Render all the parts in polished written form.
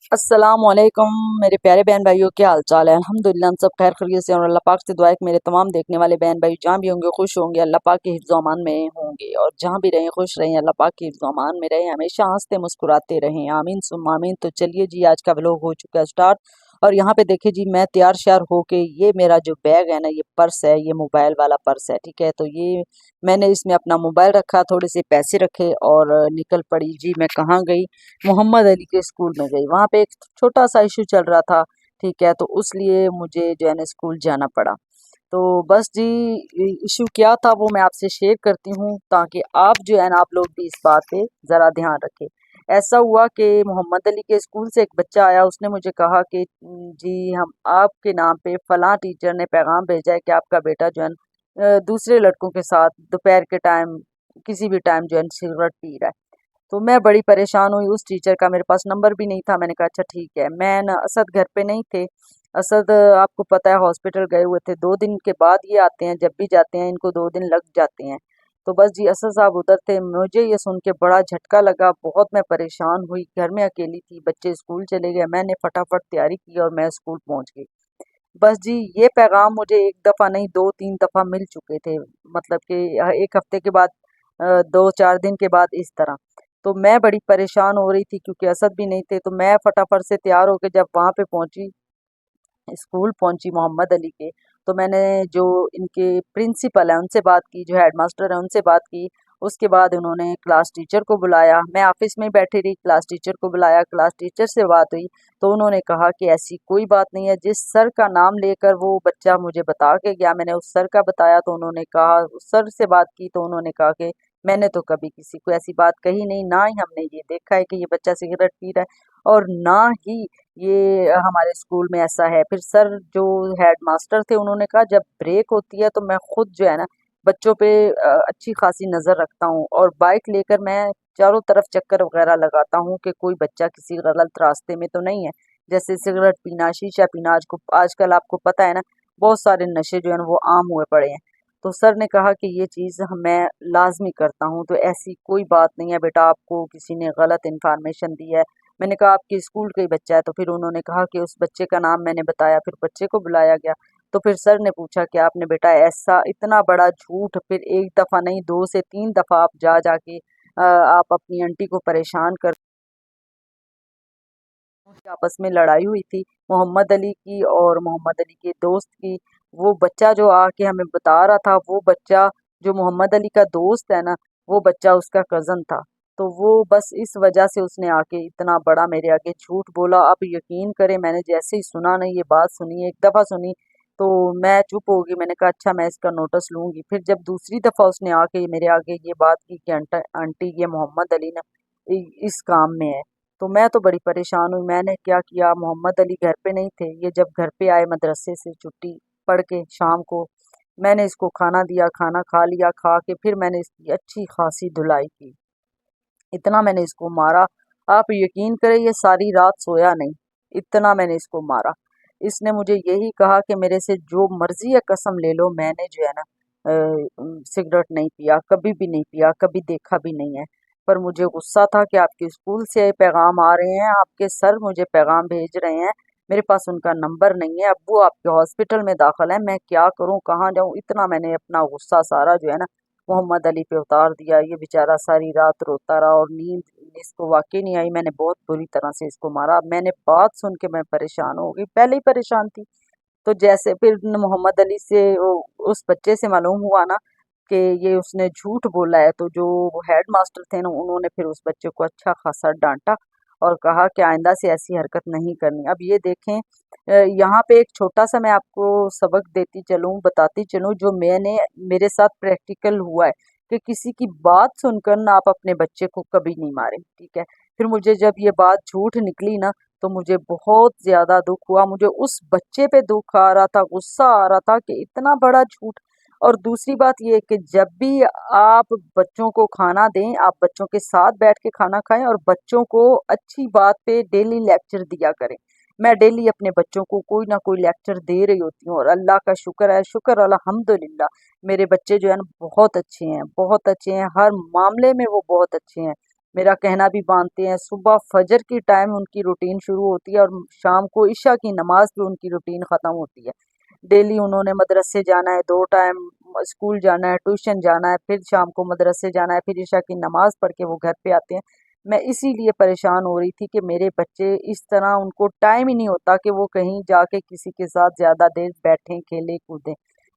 अस्सलाम वालेकुम मेरे प्यारे बहन भाइयों, क्या हाल चाल है। अल्हम्दुलिल्लाह हम सब खैर खैरियत से हैं और अल्लाह पाक से दुआ है कि मेरे तमाम देखने वाले बहन भाई जहाँ भी होंगे खुश होंगे, अल्लाह पाक के हिफ्ज़ अमान में होंगे और जहाँ भी रहें खुश रहें, अल्लाह पाक के हिफ्ज़ अमान में रहें, हमेशा हंसते मुस्कुराते रहें, आमीन सुम्मा आमीन। तो चलिए जी, आज का व्लॉग हो चुका है स्टार्ट। और यहाँ पे देखिए जी, मैं तैयार श्यार होके, ये मेरा जो बैग है ना, ये पर्स है, ये मोबाइल वाला पर्स है, ठीक है। तो ये मैंने इसमें अपना मोबाइल रखा, थोड़े से पैसे रखे और निकल पड़ी जी। मैं कहाँ गई? मोहम्मद अली के स्कूल में गई। वहाँ पे एक छोटा सा इशू चल रहा था, ठीक है। तो उसलिए मुझे जो है ना स्कूल जाना पड़ा। तो बस जी, इशू क्या था वो मैं आपसे शेयर करती हूँ, ताकि आप जो है ना, आप लोग भी इस बात पे ज़रा ध्यान रखें। ऐसा हुआ कि मोहम्मद अली के स्कूल से एक बच्चा आया, उसने मुझे कहा कि जी, हम आपके नाम पे फलां टीचर ने पैगाम भेजा है कि आपका बेटा जो है दूसरे लड़कों के साथ दोपहर के टाइम किसी भी टाइम जो है सिगरेट पी रहा है। तो मैं बड़ी परेशान हुई। उस टीचर का मेरे पास नंबर भी नहीं था। मैंने कहा अच्छा ठीक है। मैं ना, असद घर पे नहीं थे। असद आपको पता है हॉस्पिटल गए हुए थे। 2 दिन के बाद ये आते हैं, जब भी जाते हैं इनको 2 दिन लग जाते हैं। तो बस जी, असद साहब उधर थे। मुझे ये सुन के बड़ा झटका लगा, बहुत मैं परेशान हुई। घर में अकेली थी, बच्चे स्कूल चले गए, मैंने फटाफट तैयारी की और मैं स्कूल पहुंच गई। बस जी, ये पैगाम मुझे एक दफ़ा नहीं 2-3 दफ़ा मिल चुके थे। मतलब कि 1 हफ्ते के बाद, 2-4 दिन के बाद, इस तरह। तो मैं बड़ी परेशान हो रही थी क्योंकि असद भी नहीं थे। तो मैं फटाफट से तैयार होकर जब वहाँ पे पहुंची, स्कूल पहुंची मोहम्मद अली के, तो मैंने जो इनके प्रिंसिपल हैं उनसे बात की, जो हेडमास्टर हैं उनसे बात की। उसके बाद उन्होंने क्लास टीचर को बुलाया। मैं ऑफिस में ही बैठी रही, क्लास टीचर को बुलाया, क्लास टीचर से बात हुई। तो उन्होंने कहा कि ऐसी कोई बात नहीं है। जिस सर का नाम लेकर वो बच्चा मुझे बता के गया, मैंने उस सर का बताया। तो उन्होंने कहा, उस सर से बात की तो उन्होंने कहा कि मैंने तो कभी किसी को ऐसी बात कही नहीं, ना ही हमने ये देखा है कि ये बच्चा सिगरेट पी रहा है, और ना ही ये हमारे स्कूल में ऐसा है। फिर सर जो हेड मास्टर थे उन्होंने कहा जब ब्रेक होती है तो मैं खुद जो है ना बच्चों पे अच्छी खासी नज़र रखता हूँ, और बाइक लेकर मैं चारों तरफ चक्कर वगैरह लगाता हूँ कि कोई बच्चा किसी गलत रास्ते में तो नहीं है। जैसे सिगरेट पीना, शीशा पीना, आजकल आपको पता है ना, बहुत सारे नशे जो है ना वो आम हुए पड़े हैं। तो सर ने कहा कि ये चीज़ मैं लाजमी करता हूँ, तो ऐसी कोई बात नहीं है बेटा, आपको किसी ने गलत इन्फॉर्मेशन दी है। मैंने कहा आपके स्कूल का ही बच्चा है। तो फिर उन्होंने कहा कि उस बच्चे का नाम मैंने बताया, फिर बच्चे को बुलाया गया। तो फिर सर ने पूछा कि आपने बेटा ऐसा इतना बड़ा झूठ, फिर एक दफ़ा नहीं 2 से 3 दफ़ा आप जा जाके आप अपनी आंटी को परेशान कर, उनकी आपस में लड़ाई हुई थी मोहम्मद अली की और मोहम्मद अली के दोस्त की। वो बच्चा जो आके हमें बता रहा था, वो बच्चा जो मोहम्मद अली का दोस्त है ना, वो बच्चा उसका कज़न था। तो वो बस इस वजह से उसने आके इतना बड़ा मेरे आगे झूठ बोला। आप यकीन करें, मैंने जैसे ही सुना ना, ये बात सुनी, एक दफ़ा सुनी, तो मैं चुप हो गई। मैंने कहा अच्छा, मैं इसका नोटिस लूंगी। फिर जब दूसरी दफ़ा उसने आके मेरे आगे ये बात की कि आंटी ये मोहम्मद अली ना इस काम में है, तो मैं तो बड़ी परेशान हुई। मैंने क्या किया, मोहम्मद अली घर पे नहीं थे। ये जब घर पे आए मदरसे से छुट्टी पढ़ के शाम को, मैंने इसको खाना दिया, खाना खा लिया। खा के फिर मैंने इसकी अच्छी खासी धुलाई की। इतना मैंने इसको मारा, आप यकीन करें ये सारी रात सोया नहीं, इतना मैंने इसको मारा। इसने मुझे यही कहा कि मेरे से जो मर्जी है कसम ले लो, मैंने जो है ना सिगरेट नहीं पिया, कभी भी नहीं पिया, कभी देखा भी नहीं है। पर मुझे गुस्सा था कि आपके स्कूल से पैगाम आ रहे हैं, आपके सर मुझे पैगाम भेज रहे हैं, मेरे पास उनका नंबर नहीं है। अब वो आपके हॉस्पिटल में दाखिल है, मैं क्या करूं, कहाँ जाऊं। इतना मैंने अपना गुस्सा सारा जो है ना मोहम्मद अली पे उतार दिया। ये बेचारा सारी रात रोता रहा और नींद इसको वाकई नहीं आई। मैंने बहुत बुरी तरह से इसको मारा। अब मैंने बात सुन के मैं परेशान हो गई, पहले ही परेशान थी। तो जैसे फिर मोहम्मद अली से उस बच्चे से मालूम हुआ ना कि ये उसने झूठ बोला है, तो जो हेड मास्टर थे ना, उन्होंने फिर उस बच्चे को अच्छा खासा डांटा और कहा कि आइंदा से ऐसी हरकत नहीं करनी। अब ये देखें, यहाँ पे एक छोटा सा मैं आपको सबक देती चलूँ, बताती चलूँ, जो मैंने मेरे साथ प्रैक्टिकल हुआ है, कि किसी की बात सुनकर ना आप अपने बच्चे को कभी नहीं मारें, ठीक है। फिर मुझे जब ये बात झूठ निकली ना, तो मुझे बहुत ज्यादा दुख हुआ। मुझे उस बच्चे पे दुख आ रहा था, गुस्सा आ रहा था कि इतना बड़ा झूठ। और दूसरी बात ये है कि जब भी आप बच्चों को खाना दें, आप बच्चों के साथ बैठ के खाना खाएं और बच्चों को अच्छी बात पे डेली लेक्चर दिया करें। मैं डेली अपने बच्चों को कोई ना कोई लेक्चर दे रही होती हूँ, और अल्लाह का शुक्र है, शुक्र अल्हम्दुलिल्लाह, मेरे बच्चे जो है ना बहुत अच्छे हैं, बहुत अच्छे हैं, हर मामले में वो बहुत अच्छे हैं। میرا کہنا بھی مانتے ہیں. صبح فجر کی ٹائم ان کی روٹین شروع ہوتی ہے اور شام کو عشاء کی نماز پہ ان کی روٹین ختم ہوتی ہے. ڈیلی انہوں نے مدرسے جانا ہے، 2 ٹائم اسکول جانا ہے، ٹیوشن جانا ہے، پھر شام کو مدرسے جانا ہے، پھر عشاء کی نماز پڑھ کے وہ گھر پہ آتے ہیں. میں اسی لیے پریشان ہو رہی تھی کہ میرے بچے اس طرح ان کو ٹائم ہی نہیں ہوتا کہ وہ کہیں جا کے کسی کے ساتھ زیادہ دیر بیٹھیں، کھیلیں کودیں.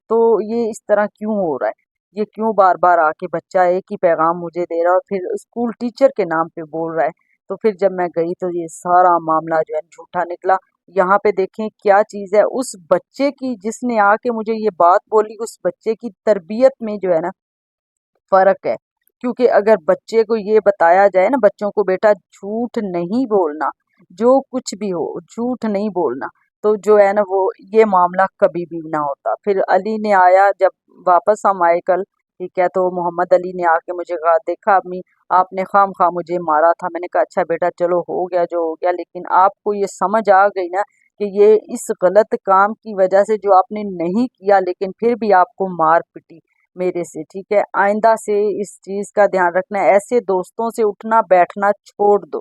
تو یہ اس طرح کیوں ہو رہا ہے؟ یہ کیوں بار بار آ کے بچہ ایک ہی پیغام مجھے دے رہا ہے اور پھر اسکول ٹیچر کے نام پہ بول رہا ہے؟ تو پھر جب میں گئی تو یہ سارا معاملہ جو ہے جھوٹا نکلا. یہاں پہ دیکھیں کیا چیز ہے، اس بچے کی جس نے آ کے مجھے یہ بات بولی، اس بچے کی تربیت میں جو ہے نا فرق ہے. کیونکہ اگر بچے کو یہ بتایا جائے نا، بچوں کو بیٹا جھوٹ نہیں بولنا، جو کچھ بھی ہو جھوٹ نہیں بولنا، تو جو ہے نا وہ یہ معاملہ کبھی بھی نہ ہوتا. پھر علی نے آیا، جب واپس ہم آئے کل، ٹھیک ہے، تو محمد علی نے آ کے مجھے کہا دیکھا امی آپ نے خواہ مخواہ مجھے مارا تھا. میں نے کہا اچھا بیٹا چلو ہو گیا جو ہو گیا، لیکن آپ کو یہ سمجھ آ گئی نا کہ یہ اس غلط کام کی وجہ سے جو آپ نے نہیں کیا، لیکن پھر بھی آپ کو مار پٹی میرے سے. ٹھیک ہے، آئندہ سے اس چیز کا دھیان رکھنا ہے، ایسے دوستوں سے اٹھنا بیٹھنا چھوڑ دو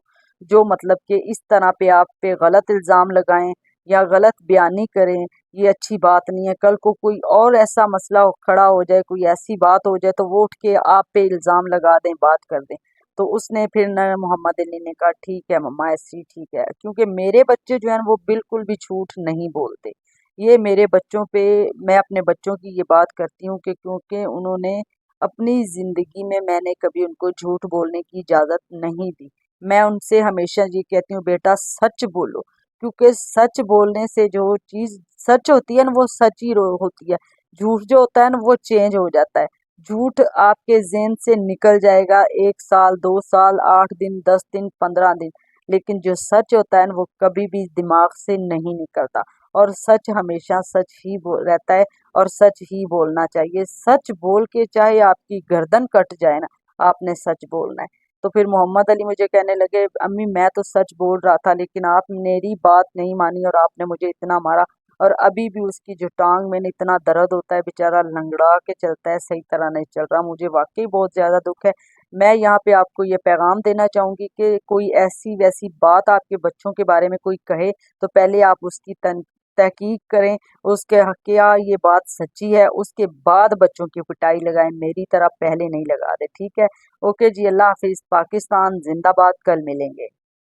جو مطلب کہ اس طرح پہ آپ پہ غلط الزام لگائیں یا غلط بیانی کریں. یہ اچھی بات نہیں ہے. کل کو کوئی اور ایسا مسئلہ کھڑا ہو جائے، کوئی ایسی بات ہو جائے تو وہ اٹھ کے آپ پہ الزام لگا دیں، بات کر دیں. تو اس نے پھر نہ محمد علی نے کہا ٹھیک ہے مما ایسی ٹھیک ہے، کیونکہ میرے بچے جو ہیں وہ بالکل بھی جھوٹ نہیں بولتے. یہ میرے بچوں پہ، میں اپنے بچوں کی یہ بات کرتی ہوں کہ کیونکہ انہوں نے اپنی زندگی میں نے کبھی ان کو جھوٹ بولنے کی اجازت نہیں دی. میں ان سے ہمیشہ یہ کہتی ہوں بیٹا سچ بولو، کیونکہ سچ بولنے سے جو چیز سچ ہوتی ہے نا وہ سچ ہی ہوتی ہے. جھوٹ جو ہوتا ہے نا وہ چینج ہو جاتا ہے. جھوٹ آپ کے ذہن سے نکل جائے گا 1 سال 2 سال 8 دن 10 دن 15 دن، لیکن جو سچ ہوتا ہے نا وہ کبھی بھی دماغ سے نہیں نکلتا. اور سچ ہمیشہ سچ ہی رہتا ہے اور سچ ہی بولنا چاہیے. سچ بول کے چاہے آپ کی گردن کٹ جائے نا، آپ نے سچ بولنا ہے. تو پھر محمد علی مجھے کہنے لگے امی میں تو سچ بول رہا تھا لیکن آپ میری بات نہیں مانی اور آپ نے مجھے اتنا مارا. اور ابھی بھی اس کی جو ٹانگ میں نے اتنا درد ہوتا ہے، بیچارہ لنگڑا کے چلتا ہے، صحیح طرح نہیں چل رہا. مجھے واقعی بہت زیادہ دکھ ہے. میں یہاں پہ آپ کو یہ پیغام دینا چاہوں گی کہ کوئی ایسی ویسی بات آپ کے بچوں کے بارے میں کوئی کہے تو پہلے آپ اس کی تحقیق کریں، اس کے کیا یہ بات سچی ہے، اس کے بعد بچوں کی پٹائی لگائیں. میری طرح پہلے نہیں لگا دے. ٹھیک ہے، اوکے جی، اللہ حافظ. پاکستان زندہ باد. کل ملیں گے.